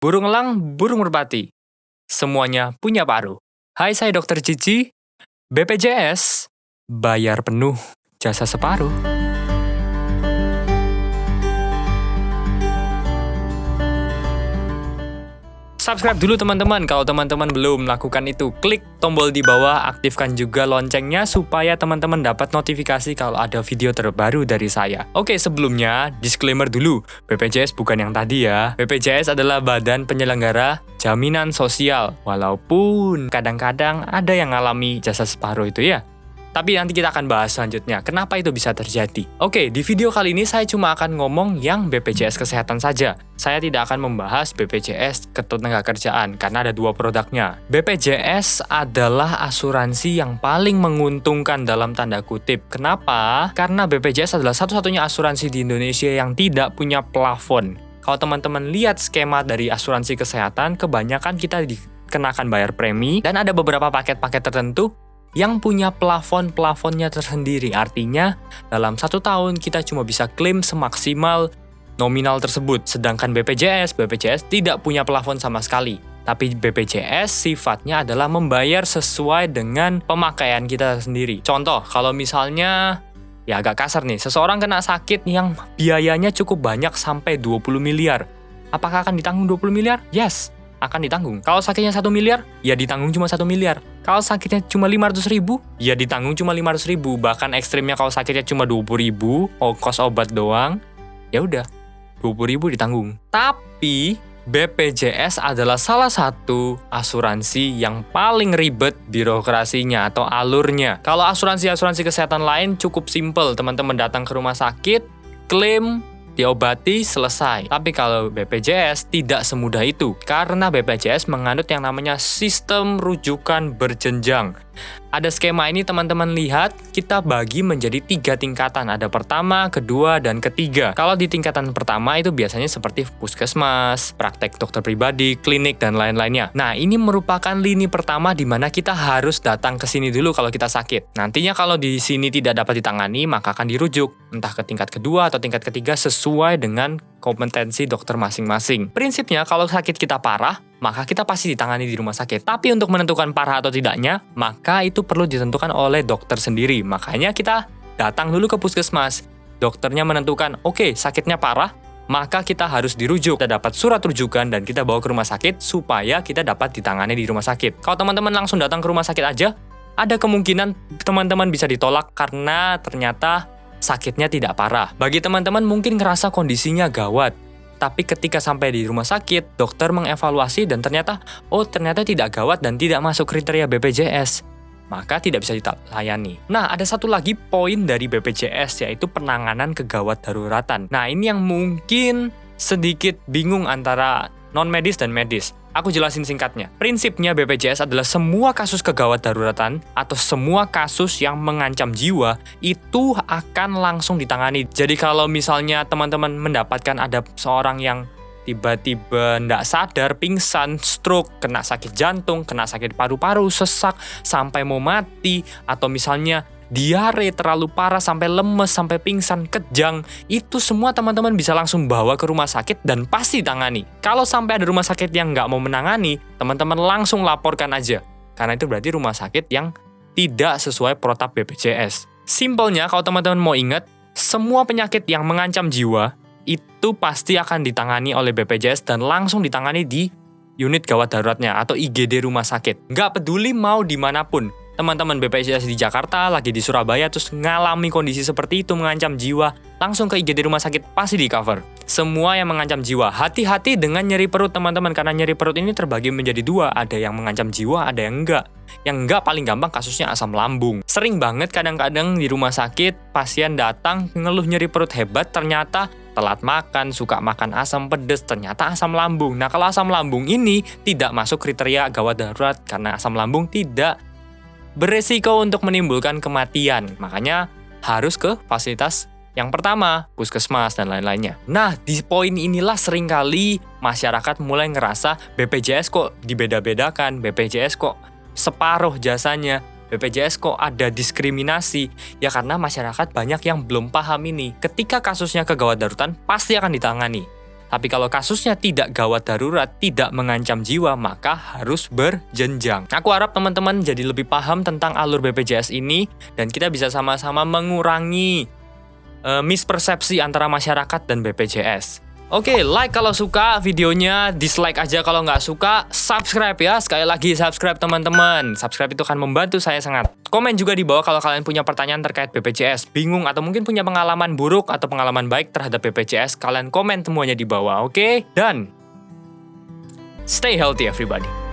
Burung elang, burung merpati. Semuanya punya paruh. Hai, saya Dokter Cici. BPJS, bayar penuh, jasa separuh. Subscribe dulu teman-teman, kalau teman-teman belum melakukan itu, klik tombol di bawah, aktifkan juga loncengnya supaya teman-teman dapat notifikasi kalau ada video terbaru dari saya. Oke, sebelumnya, disclaimer dulu, BPJS bukan yang tadi ya. BPJS adalah badan penyelenggara jaminan sosial, walaupun kadang-kadang ada yang ngalami jasa separuh itu ya. Tapi nanti kita akan bahas selanjutnya, kenapa itu bisa terjadi. Oke, di video kali ini saya cuma akan ngomong yang BPJS Kesehatan saja. Saya tidak akan membahas BPJS Ketenagakerjaan, karena ada dua produknya. BPJS adalah asuransi yang paling menguntungkan dalam tanda kutip. Kenapa? Karena BPJS adalah satu-satunya asuransi di Indonesia yang tidak punya plafon. Kalau teman-teman lihat skema dari asuransi kesehatan, kebanyakan kita dikenakan bayar premi, dan ada beberapa paket-paket tertentu yang punya plafon-plafonnya tersendiri. Artinya, dalam 1 tahun kita cuma bisa klaim semaksimal nominal tersebut. Sedangkan BPJS tidak punya plafon sama sekali. Tapi BPJS sifatnya adalah membayar sesuai dengan pemakaian kita sendiri. Contoh, kalau misalnya, ya agak kasar nih, seseorang kena sakit yang biayanya cukup banyak sampai 20 miliar. Apakah akan ditanggung 20 miliar? Yes, akan ditanggung. Kalau sakitnya 1 miliar, ya ditanggung cuma 1 miliar. Kalau sakitnya cuma 500 ribu, ya ditanggung cuma 500 ribu. Bahkan ekstrimnya kalau sakitnya cuma 20 ribu, kos obat doang, ya udah 20 ribu ditanggung. Tapi BPJS adalah salah satu asuransi yang paling ribet birokrasinya atau alurnya. Kalau asuransi-asuransi kesehatan lain cukup simple, teman-teman datang ke rumah sakit, klaim, diobati, selesai. Tapi kalau BPJS tidak semudah itu, karena BPJS menganut yang namanya sistem rujukan berjenjang. Ada skema ini teman-teman lihat, kita bagi menjadi 3 tingkatan. Ada pertama, kedua, dan ketiga. Kalau di tingkatan pertama itu biasanya seperti puskesmas, praktek dokter pribadi, klinik, dan lain-lainnya. Nah, ini merupakan lini pertama di mana kita harus datang ke sini dulu kalau kita sakit. Nantinya kalau di sini tidak dapat ditangani, maka akan dirujuk entah ke tingkat kedua atau tingkat ketiga sesuai dengan kompetensi dokter masing-masing. Prinsipnya kalau sakit kita parah, maka kita pasti ditangani di rumah sakit. Tapi untuk menentukan parah atau tidaknya, maka itu perlu ditentukan oleh dokter sendiri. Makanya kita datang dulu ke puskesmas. Dokternya menentukan, oke, sakitnya parah, maka kita harus dirujuk. Kita dapat surat rujukan dan kita bawa ke rumah sakit supaya kita dapat ditangani di rumah sakit. Kalau teman-teman langsung datang ke rumah sakit aja, ada kemungkinan teman-teman bisa ditolak karena ternyata sakitnya tidak parah. Bagi teman-teman mungkin ngerasa kondisinya gawat, tapi ketika sampai di rumah sakit, dokter mengevaluasi dan ternyata tidak gawat dan tidak masuk kriteria BPJS, maka tidak bisa dilayani. Nah, ada satu lagi poin dari BPJS, yaitu penanganan kegawat daruratan. Nah, ini yang mungkin sedikit bingung antara non-medis dan medis. Aku jelasin singkatnya. Prinsipnya BPJS adalah semua kasus kegawat daruratan atau semua kasus yang mengancam jiwa itu akan langsung ditangani. Jadi kalau misalnya teman-teman mendapatkan ada seorang yang tiba-tiba nggak sadar, pingsan, stroke, kena sakit jantung, kena sakit paru-paru, sesak, sampai mau mati, atau misalnya diare terlalu parah sampai lemes, sampai pingsan, kejang, itu semua teman-teman bisa langsung bawa ke rumah sakit dan pasti tangani. Kalau sampai ada rumah sakit yang nggak mau menangani, teman-teman langsung laporkan aja. Karena itu berarti rumah sakit yang tidak sesuai protap BPJS. Simpelnya, kalau teman-teman mau ingat, semua penyakit yang mengancam jiwa, itu pasti akan ditangani oleh BPJS dan langsung ditangani di unit gawat daruratnya atau IGD rumah sakit. Nggak peduli mau dimanapun. Teman-teman BPJS di Jakarta, lagi di Surabaya, terus ngalami kondisi seperti itu mengancam jiwa, langsung ke IGD rumah sakit pasti di cover. Semua yang mengancam jiwa. Hati-hati dengan nyeri perut teman-teman, karena nyeri perut ini terbagi menjadi 2. Ada yang mengancam jiwa, ada yang enggak. Yang enggak paling gampang kasusnya asam lambung. Sering banget kadang-kadang di rumah sakit, pasien datang ngeluh nyeri perut hebat, ternyata telat makan, suka makan asam pedas, ternyata asam lambung. Nah, kalau asam lambung ini tidak masuk kriteria gawat darurat, karena asam lambung tidak beresiko untuk menimbulkan kematian. Makanya harus ke fasilitas yang pertama, puskesmas dan lain-lainnya. Nah, di poin inilah seringkali masyarakat mulai ngerasa BPJS kok dibeda-bedakan, BPJS kok separuh jasanya, BPJS kok ada diskriminasi. Ya karena masyarakat banyak yang belum paham ini. Ketika kasusnya kegawat darurat, pasti akan ditangani. Tapi kalau kasusnya tidak gawat darurat, tidak mengancam jiwa, maka harus berjenjang. Aku harap teman-teman jadi lebih paham tentang alur BPJS ini, dan kita bisa sama-sama mengurangi mispersepsi antara masyarakat dan BPJS. Oke, like kalau suka videonya, dislike aja kalau nggak suka, subscribe ya. Sekali lagi subscribe teman-teman. Subscribe itu akan membantu saya sangat. Komen juga di bawah kalau kalian punya pertanyaan terkait BPJS, bingung atau mungkin punya pengalaman buruk atau pengalaman baik terhadap BPJS, kalian komen semuanya di bawah, oke? Dan stay healthy everybody.